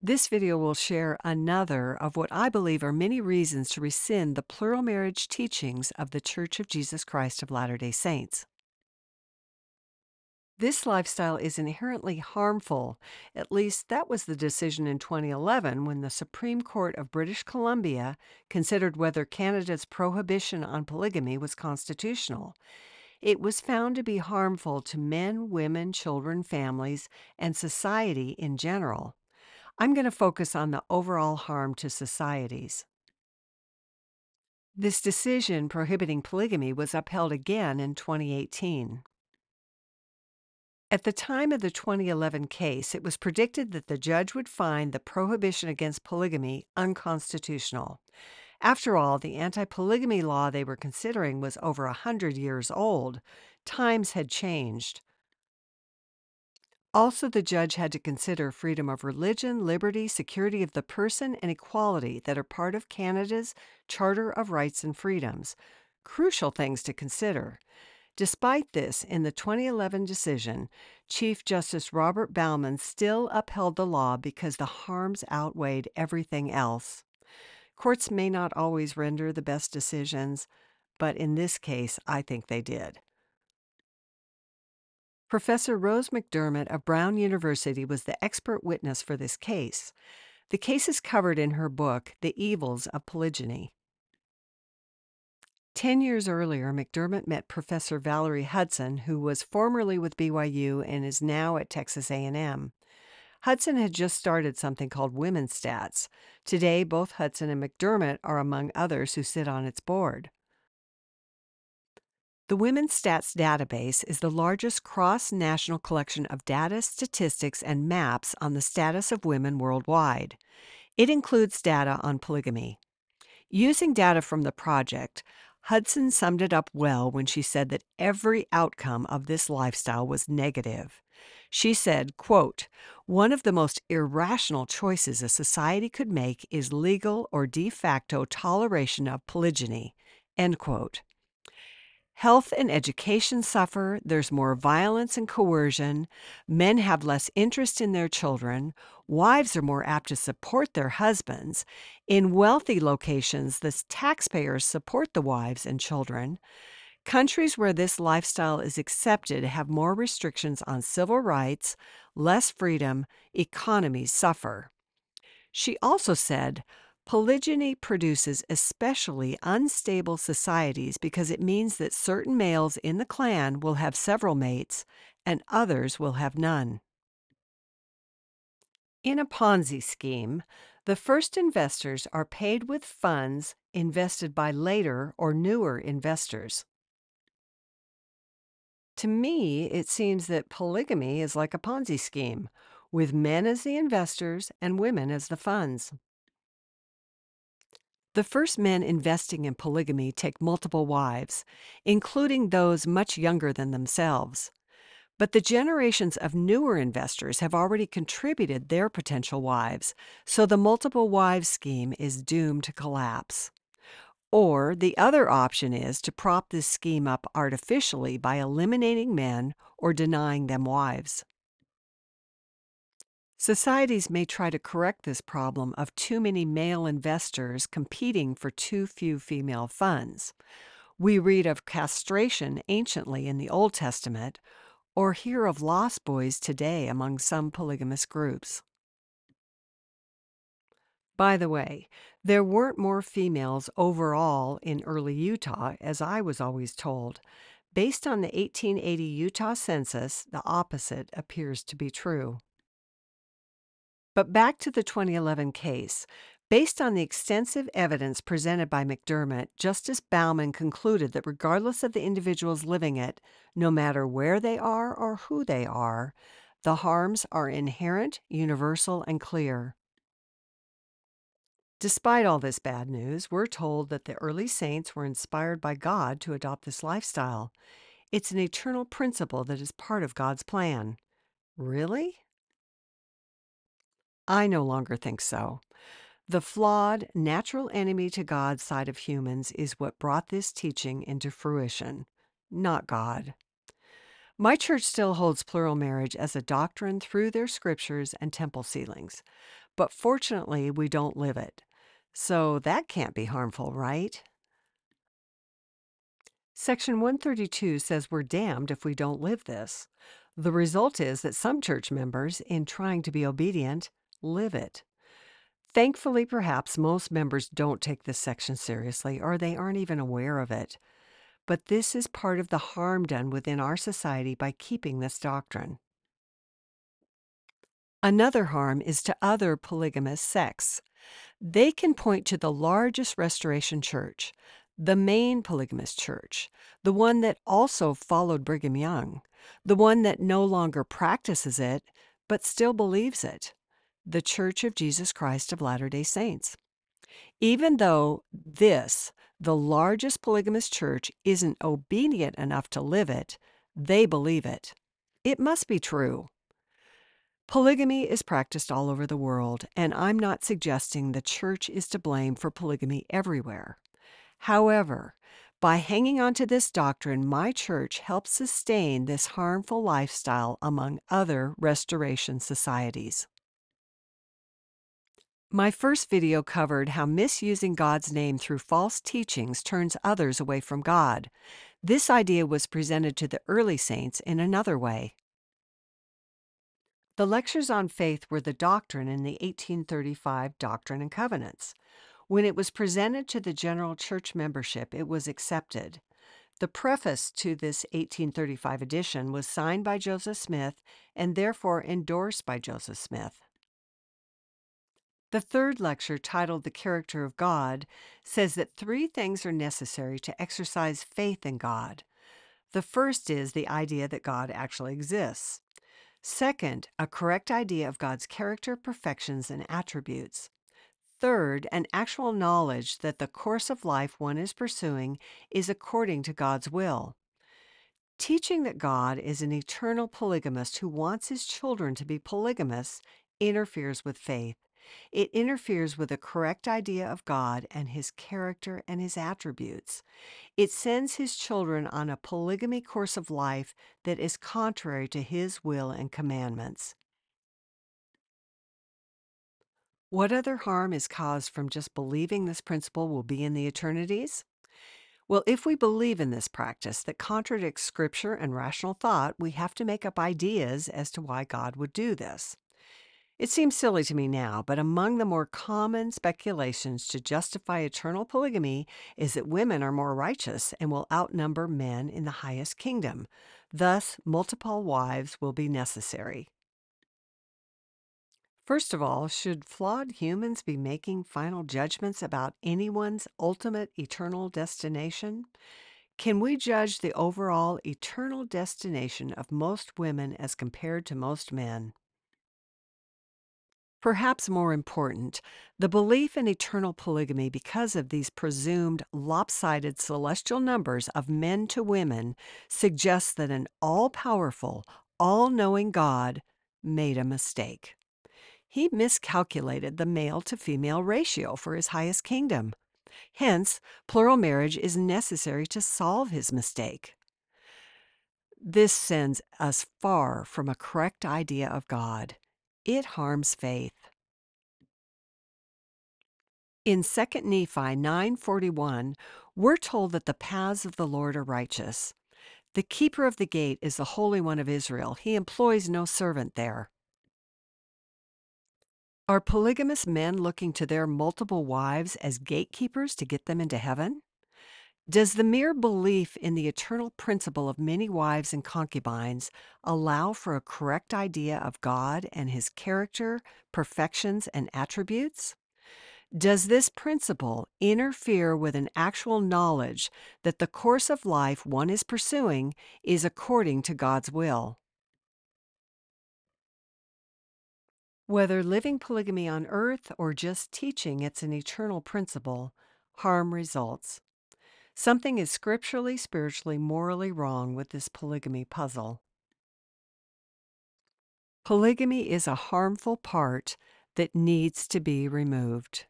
This video will share another of what I believe are many reasons to rescind the plural marriage teachings of The Church of Jesus Christ of Latter-day Saints. This lifestyle is inherently harmful. At least that was the decision in 2011 when the Supreme Court of British Columbia considered whether Canada's prohibition on polygamy was constitutional. It was found to be harmful to men, women, children, families, and society in general. I'm going to focus on the overall harm to societies. This decision prohibiting polygamy was upheld again in 2018. At the time of the 2011 case, it was predicted that the judge would find the prohibition against polygamy unconstitutional. After all, the anti-polygamy law they were considering was over 100 years old. Times had changed. Also, the judge had to consider freedom of religion, liberty, security of the person, and equality that are part of Canada's Charter of Rights and Freedoms. Crucial things to consider. Despite this, in the 2011 decision, Chief Justice Robert Bauman still upheld the law because the harms outweighed everything else. Courts may not always render the best decisions, but in this case, I think they did. Professor Rose McDermott of Brown University was the expert witness for this case. The case is covered in her book, The Evils of Polygyny. 10 years earlier, McDermott met Professor Valerie Hudson, who was formerly with BYU and is now at Texas A&M. Hudson had just started something called Womenstats. Today, both Hudson and McDermott are among others who sit on its board. The Womenstats database is the largest cross-national collection of data, statistics, and maps on the status of women worldwide. It includes data on polygamy. Using data from the project, Hudson summed it up well when she said that every outcome of this lifestyle was negative. She said, quote, "One of the most irrational choices a society could make is legal or de facto toleration of polygyny," end quote. Health and education suffer, there's more violence and coercion, men have less interest in their children, wives are more apt to support their husbands. In wealthy locations, the taxpayers support the wives and children. Countries where this lifestyle is accepted have more restrictions on civil rights, less freedom, economies suffer. She also said, "Polygyny produces especially unstable societies because it means that certain males in the clan will have several mates and others will have none." In a Ponzi scheme, the first investors are paid with funds invested by later or newer investors. To me, it seems that polygamy is like a Ponzi scheme, with men as the investors and women as the funds. The first men investing in polygamy take multiple wives, including those much younger than themselves. But the generations of newer investors have already contributed their potential wives, so the multiple wives scheme is doomed to collapse. Or the other option is to prop this scheme up artificially by eliminating men or denying them wives. Societies may try to correct this problem of too many male investors competing for too few female funds. We read of castration anciently in the Old Testament, or hear of lost boys today among some polygamous groups. By the way, there weren't more females overall in early Utah, as I was always told. Based on the 1880 Utah Census, the opposite appears to be true. But back to the 2011 case. Based on the extensive evidence presented by McDermott, Justice Bauman concluded that regardless of the individuals living it, no matter where they are or who they are, the harms are inherent, universal, and clear. Despite all this bad news, we're told that the early saints were inspired by God to adopt this lifestyle. It's an eternal principle that is part of God's plan. Really? I no longer think so. The flawed, natural enemy to God's side of humans is what brought this teaching into fruition, not God. My church still holds plural marriage as a doctrine through their scriptures and temple ceilings, but fortunately, we don't live it. So that can't be harmful, right? Section 132 says we're damned if we don't live this. The result is that some church members, in trying to be obedient, live it. Thankfully, perhaps most members don't take this section seriously or they aren't even aware of it. But this is part of the harm done within our society by keeping this doctrine. Another harm is to other polygamous sects. They can point to the largest Restoration church, the main polygamous church, the one that also followed Brigham Young, the one that no longer practices it, but still believes it, the Church of Jesus Christ of Latter-day Saints. Even though this, the largest polygamous church, isn't obedient enough to live it, they believe it. It must be true. Polygamy is practiced all over the world, and I'm not suggesting the church is to blame for polygamy everywhere. However, by hanging on to this doctrine, my church helps sustain this harmful lifestyle among other Restoration societies. My first video covered how misusing God's name through false teachings turns others away from God. This idea was presented to the early saints in another way. The lectures on faith were the doctrine in the 1835 Doctrine and Covenants. When it was presented to the general church membership, it was accepted. The preface to this 1835 edition was signed by Joseph Smith and therefore endorsed by Joseph Smith. The third lecture, titled The Character of God, says that three things are necessary to exercise faith in God. The first is the idea that God actually exists. Second, a correct idea of God's character, perfections, and attributes. Third, an actual knowledge that the course of life one is pursuing is according to God's will. Teaching that God is an eternal polygamist who wants his children to be polygamous interferes with faith. It interferes with a correct idea of God and his character and his attributes. It sends his children on a polygamy course of life that is contrary to his will and commandments. What other harm is caused from just believing this principle will be in the eternities? Well, if we believe in this practice that contradicts Scripture and rational thought, we have to make up ideas as to why God would do this. It seems silly to me now, but among the more common speculations to justify eternal polygamy is that women are more righteous and will outnumber men in the highest kingdom. Thus, multiple wives will be necessary. First of all, should flawed humans be making final judgments about anyone's ultimate eternal destination? Can we judge the overall eternal destination of most women as compared to most men? Perhaps more important, the belief in eternal polygamy because of these presumed lopsided celestial numbers of men to women suggests that an all-powerful, all-knowing God made a mistake. He miscalculated the male-to-female ratio for his highest kingdom. Hence, plural marriage is necessary to solve his mistake. This sends us far from a correct idea of God. It harms faith. In 2 Nephi 9:41, we're told that the paths of the Lord are righteous. The keeper of the gate is the Holy One of Israel. He employs no servant there. Are polygamous men looking to their multiple wives as gatekeepers to get them into heaven? Does the mere belief in the eternal principle of many wives and concubines allow for a correct idea of God and his character, perfections, and attributes? Does this principle interfere with an actual knowledge that the course of life one is pursuing is according to God's will? Whether living polygamy on earth or just teaching it's an eternal principle, harm results. Something is scripturally, spiritually, morally wrong with this polygamy puzzle. Polygamy is a harmful part that needs to be removed.